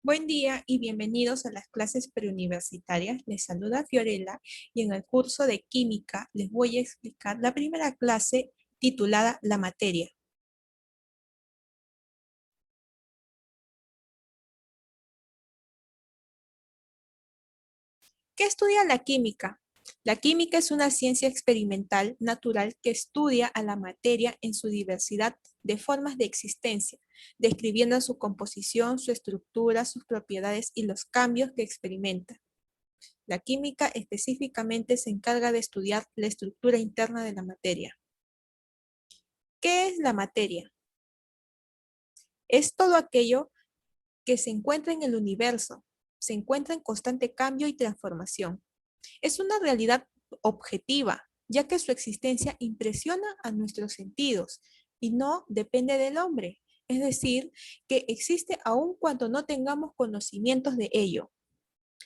Buen día y bienvenidos a las clases preuniversitarias. Les saluda Fiorella y en el curso de Química les voy a explicar la primera clase titulada La materia. ¿Qué estudia la química? La química es una ciencia experimental natural que estudia a la materia en su diversidad de formas de existencia, describiendo su composición, su estructura, sus propiedades y los cambios que experimenta. La química específicamente se encarga de estudiar la estructura interna de la materia. ¿Qué es la materia? Es todo aquello que se encuentra en el universo, se encuentra en constante cambio y transformación. Es una realidad objetiva, ya que su existencia impresiona a nuestros sentidos y no depende del hombre. Es decir, que existe aun cuando no tengamos conocimientos de ello.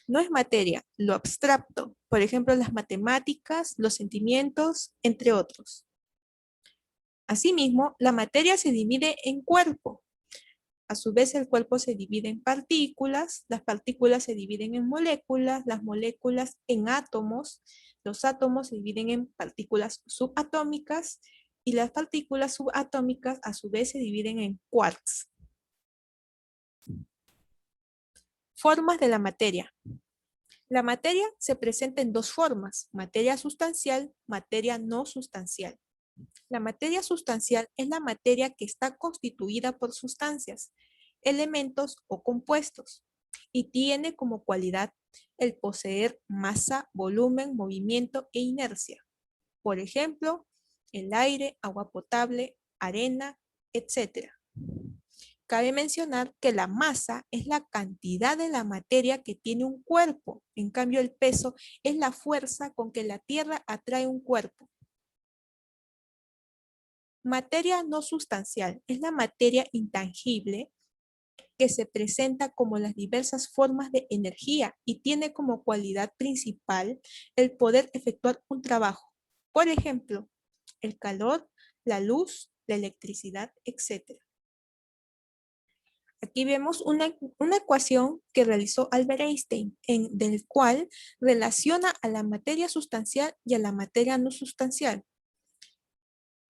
No es materia, lo abstracto, por ejemplo, las matemáticas, los sentimientos, entre otros. Asimismo, la materia se divide en cuerpo. A su vez, el cuerpo se divide en partículas, las partículas se dividen en moléculas, las moléculas en átomos, los átomos se dividen en partículas subatómicas y las partículas subatómicas a su vez se dividen en quarks. Formas de la materia. La materia se presenta en dos formas, materia sustancial, materia no sustancial. La materia sustancial es la materia que está constituida por sustancias, elementos o compuestos, y tiene como cualidad el poseer masa, volumen, movimiento e inercia. Por ejemplo, el aire, agua potable, arena, etc. Cabe mencionar que la masa es la cantidad de la materia que tiene un cuerpo. En cambio, el peso es la fuerza con que la Tierra atrae un cuerpo. Materia no sustancial es la materia intangible que se presenta como las diversas formas de energía y tiene como cualidad principal el poder efectuar un trabajo. Por ejemplo, el calor, la luz, la electricidad, etc. Aquí vemos una ecuación que realizó Albert Einstein, del cual relaciona a la materia sustancial y a la materia no sustancial,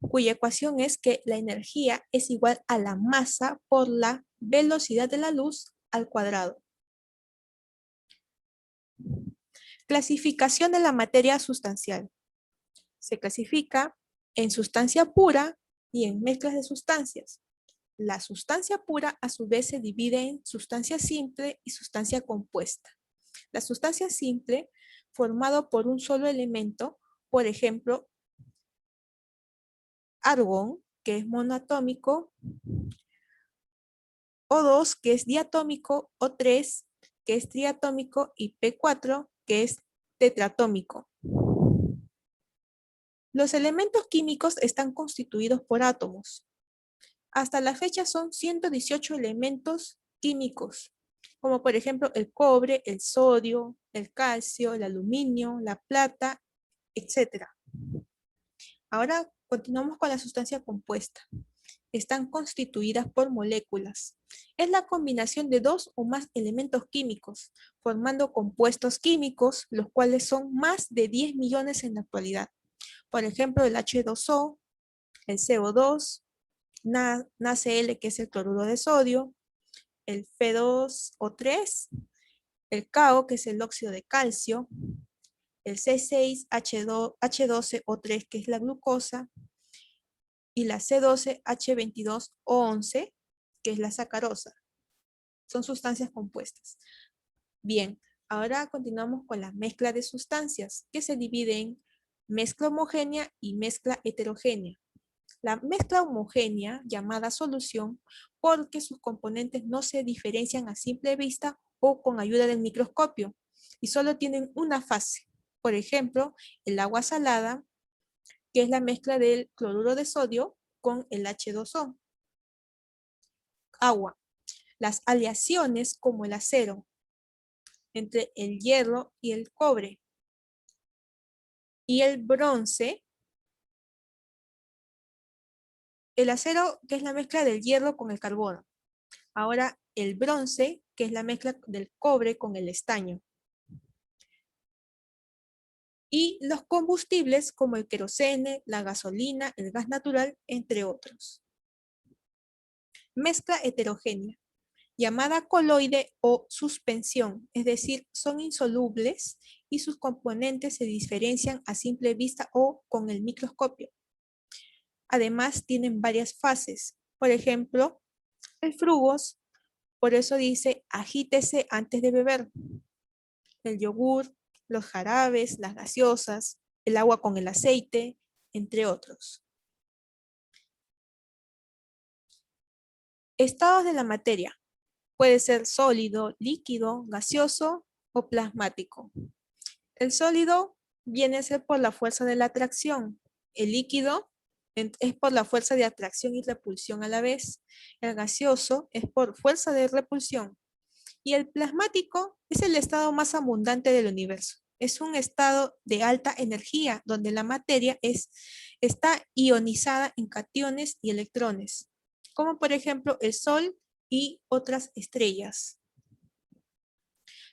cuya ecuación es que la energía es igual a la masa por la velocidad de la luz al cuadrado. Clasificación de la materia sustancial. Se clasifica en sustancia pura y en mezclas de sustancias. La sustancia pura a su vez se divide en sustancia simple y sustancia compuesta. La sustancia simple, formado por un solo elemento, por ejemplo, argón, que es monoatómico, O2, que es diatómico, O3, que es triatómico, y P4, que es tetratómico. Los elementos químicos están constituidos por átomos. Hasta la fecha son 118 elementos químicos, como por ejemplo el cobre, el sodio, el calcio, el aluminio, la plata, etc. Ahora continuamos con la sustancia compuesta. Están constituidas por moléculas. Es la combinación de dos o más elementos químicos, formando compuestos químicos, los cuales son más de 10 millones en la actualidad. Por ejemplo, el H2O, el CO2, NaCl, que es el cloruro de sodio, el Fe2O3, el CaO, que es el óxido de calcio, el C6H12O3, que es la glucosa, y la C12H22O11, que es la sacarosa. Son sustancias compuestas. Bien, ahora continuamos con la mezcla de sustancias, que se divide en mezcla homogénea y mezcla heterogénea. La mezcla homogénea, llamada solución, porque sus componentes no se diferencian a simple vista o con ayuda del microscopio, y solo tienen una fase. Por ejemplo, el agua salada, que es la mezcla del cloruro de sodio con el H2O. Agua. Las aleaciones como el acero entre el hierro y el cobre. Y el bronce. El acero, que es la mezcla del hierro con el carbono. Ahora el bronce, que es la mezcla del cobre con el estaño. Y los combustibles como el querosene, la gasolina, el gas natural, entre otros. Mezcla heterogénea, llamada coloide o suspensión, es decir, son insolubles y sus componentes se diferencian a simple vista o con el microscopio. Además, tienen varias fases. Por ejemplo, el frugos, por eso dice agítese antes de beber. El yogur, los jarabes, las gaseosas, el agua con el aceite, entre otros. Estados de la materia. Puede ser sólido, líquido, gaseoso o plasmático. El sólido viene a ser por la fuerza de la atracción. El líquido es por la fuerza de atracción y repulsión a la vez. El gaseoso es por fuerza de repulsión. Y el plasmático es el estado más abundante del universo. Es un estado de alta energía donde la materia está ionizada en cationes y electrones, como por ejemplo el Sol y otras estrellas.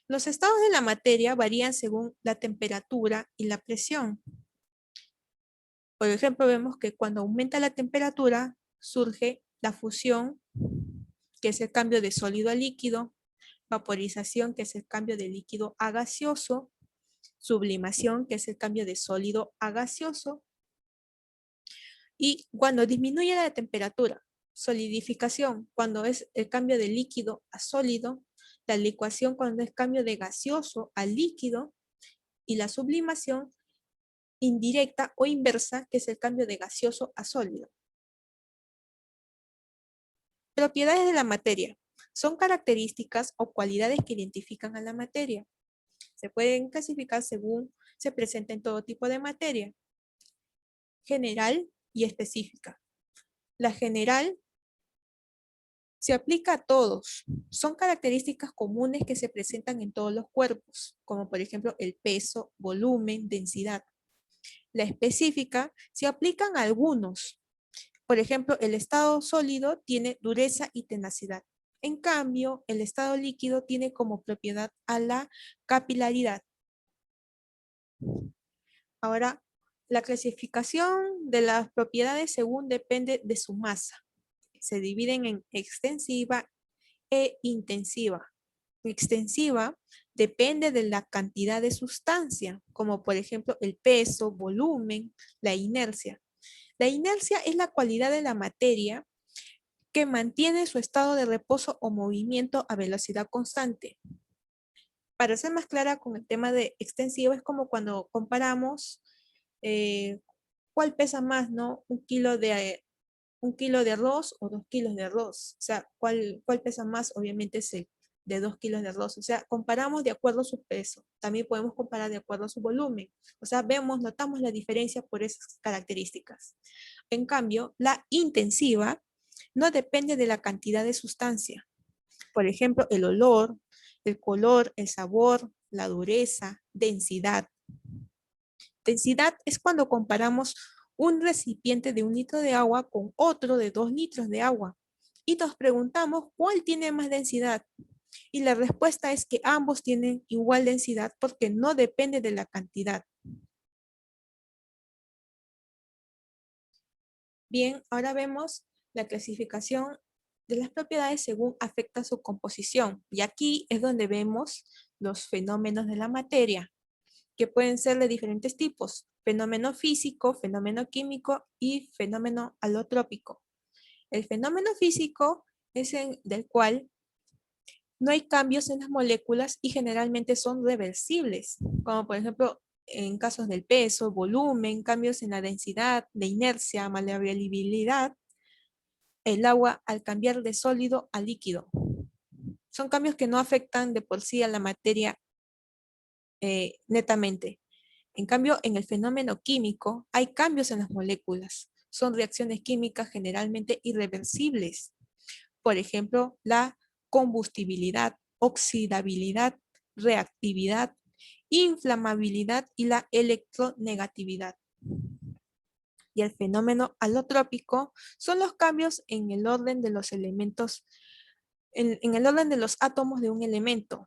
Los estados de la materia varían según la temperatura y la presión. Por ejemplo, vemos que cuando aumenta la temperatura surge la fusión, que es el cambio de sólido a líquido, vaporización, que es el cambio de líquido a gaseoso, sublimación, que es el cambio de sólido a gaseoso, y cuando disminuye la temperatura, solidificación, cuando es el cambio de líquido a sólido, la licuación cuando es cambio de gaseoso a líquido, y la sublimación indirecta o inversa, que es el cambio de gaseoso a sólido. Propiedades de la materia. Son características o cualidades que identifican a la materia. Se pueden clasificar según se presenta en todo tipo de materia. General y específica. La general se aplica a todos. Son características comunes que se presentan en todos los cuerpos, como por ejemplo el peso, volumen, densidad. La específica se aplican a algunos. Por ejemplo, el estado sólido tiene dureza y tenacidad. En cambio, el estado líquido tiene como propiedad a la capilaridad. Ahora, la clasificación de las propiedades según depende de su masa. Se dividen en extensiva e intensiva. Extensiva depende de la cantidad de sustancia, como por ejemplo el peso, volumen, la inercia. La inercia es la cualidad de la materia que mantiene su estado de reposo o movimiento a velocidad constante. Para ser más clara con el tema de extensivo, es como cuando comparamos cuál pesa más, ¿no? Un kilo de arroz o 2 kilos de arroz. O sea, ¿cuál pesa más? Obviamente es el de 2 kilos de arroz. O sea, comparamos de acuerdo a su peso. También podemos comparar de acuerdo a su volumen. O sea, notamos la diferencia por esas características. En cambio, la intensiva no depende de la cantidad de sustancia. Por ejemplo, el olor, el color, el sabor, la dureza, densidad. Densidad es cuando comparamos un recipiente de 1 litro de agua con otro de 2 litros de agua y nos preguntamos cuál tiene más densidad. Y la respuesta es que ambos tienen igual densidad porque no depende de la cantidad. Bien, ahora vemos la clasificación de las propiedades según afecta su composición. Y aquí es donde vemos los fenómenos de la materia, que pueden ser de diferentes tipos: fenómeno físico, fenómeno químico y fenómeno alotrópico. El fenómeno físico es del cual no hay cambios en las moléculas y generalmente son reversibles, como por ejemplo en casos del peso, volumen, cambios en la densidad, de inercia, maleabilidad, el agua al cambiar de sólido a líquido. Son cambios que no afectan de por sí a la materia netamente. En cambio, en el fenómeno químico hay cambios en las moléculas. Son reacciones químicas generalmente irreversibles. Por ejemplo, la combustibilidad, oxidabilidad, reactividad, inflamabilidad y la electronegatividad. Y el fenómeno alotrópico son los cambios en el orden de los elementos en el orden de los átomos de un elemento.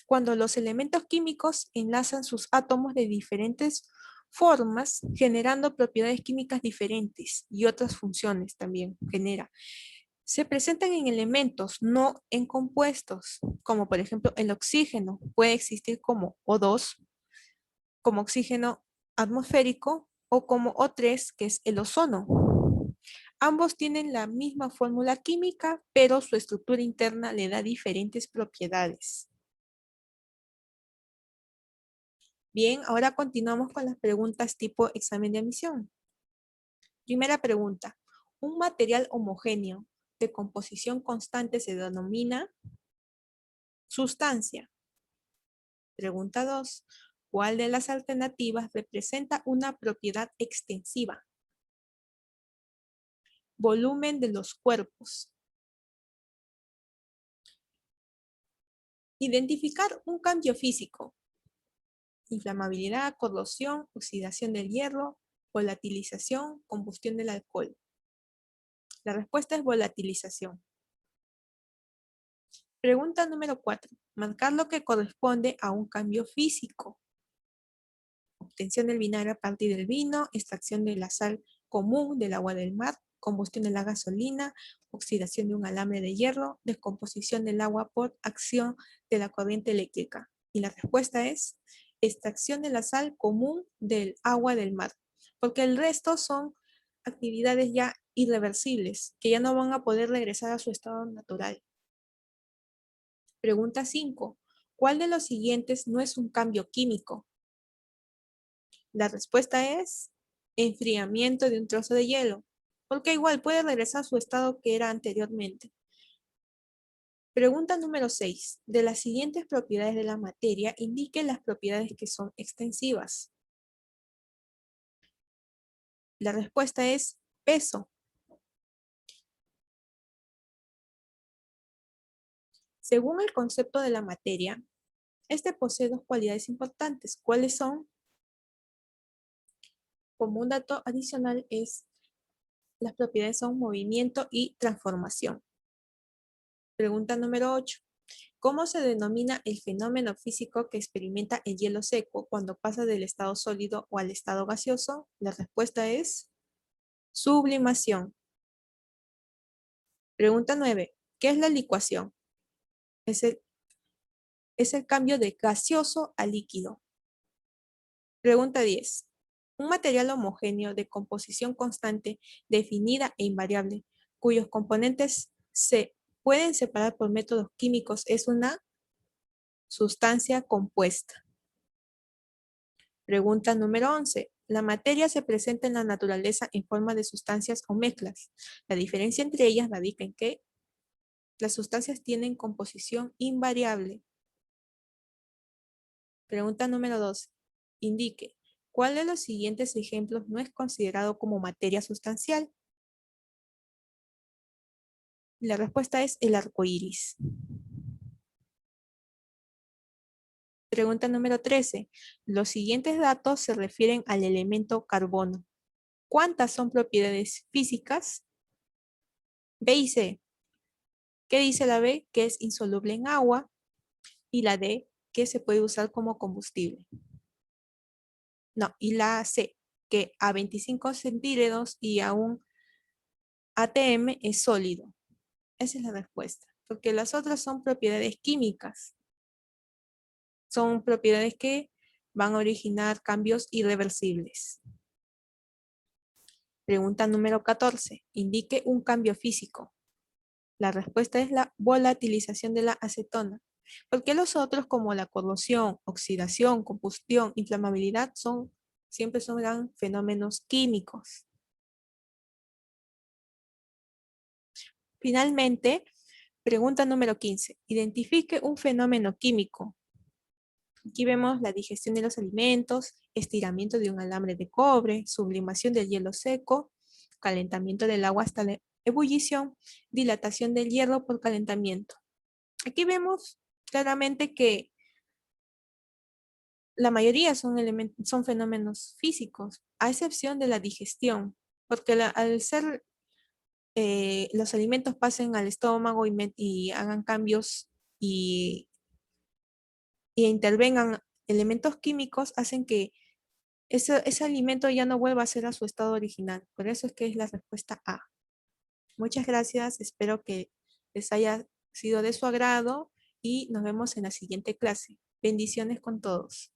Cuando los elementos químicos enlazan sus átomos de diferentes formas, generando propiedades químicas diferentes y otras funciones también genera. Se presentan en elementos, no en compuestos, como por ejemplo el oxígeno. Puede existir como O2, como oxígeno atmosférico, o como O3, que es el ozono. Ambos tienen la misma fórmula química, pero su estructura interna le da diferentes propiedades. Bien, ahora continuamos con las preguntas tipo examen de admisión. Primera pregunta. ¿Un material homogéneo de composición constante se denomina sustancia? Pregunta 2. ¿Cuál de las alternativas representa una propiedad extensiva? Volumen de los cuerpos. Identificar un cambio físico. Inflamabilidad, corrosión, oxidación del hierro, volatilización, combustión del alcohol. La respuesta es volatilización. Pregunta número 4. Marcar lo que corresponde a un cambio físico. Obtención del vinagre a partir del vino, extracción de la sal común del agua del mar, combustión de la gasolina, oxidación de un alambre de hierro, descomposición del agua por acción de la corriente eléctrica. Y la respuesta es extracción de la sal común del agua del mar, porque el resto son actividades ya irreversibles, que ya no van a poder regresar a su estado natural. Pregunta 5. ¿Cuál de los siguientes no es un cambio químico? La respuesta es enfriamiento de un trozo de hielo, porque igual puede regresar a su estado que era anteriormente. Pregunta número 6. De las siguientes propiedades de la materia, indique las propiedades que son extensivas. La respuesta es peso. Según el concepto de la materia, este posee dos cualidades importantes. ¿Cuáles son? Como un dato adicional es, las propiedades son movimiento y transformación. Pregunta número 8. ¿Cómo se denomina el fenómeno físico que experimenta el hielo seco cuando pasa del estado sólido o al estado gaseoso? La respuesta es sublimación. Pregunta 9. ¿Qué es la licuación? Es el cambio de gaseoso a líquido. Pregunta 10. Un material homogéneo de composición constante, definida e invariable, cuyos componentes se pueden separar por métodos químicos, es una sustancia compuesta. Pregunta número 11. La materia se presenta en la naturaleza en forma de sustancias o mezclas. La diferencia entre ellas radica en que las sustancias tienen composición invariable. Pregunta número 12. Indique, ¿cuál de los siguientes ejemplos no es considerado como materia sustancial? La respuesta es el arco iris. Pregunta número 13. Los siguientes datos se refieren al elemento carbono. ¿Cuántas son propiedades físicas? B y C. ¿Qué dice la B? Que es insoluble en agua. Y la D, que se puede usar como combustible. No, y la C, que a 25 centígrados y a un atm es sólido. Esa es la respuesta. Porque las otras son propiedades químicas. Son propiedades que van a originar cambios irreversibles. Pregunta número 14. Indique un cambio físico. La respuesta es la volatilización de la acetona. Porque los otros, como la corrosión, oxidación, combustión, inflamabilidad, siempre son fenómenos químicos. Finalmente, pregunta número 15. Identifique un fenómeno químico. Aquí vemos la digestión de los alimentos, estiramiento de un alambre de cobre, sublimación del hielo seco, calentamiento del agua hasta la ebullición, dilatación del hierro por calentamiento. Aquí vemos claramente que la mayoría son fenómenos físicos, a excepción de la digestión, porque al ser los alimentos pasen al estómago y hagan cambios y, y intervengan elementos químicos, hacen que ese alimento ya no vuelva a ser a su estado original. Por eso es que es la respuesta A. Muchas gracias, espero que les haya sido de su agrado y nos vemos en la siguiente clase. Bendiciones con todos.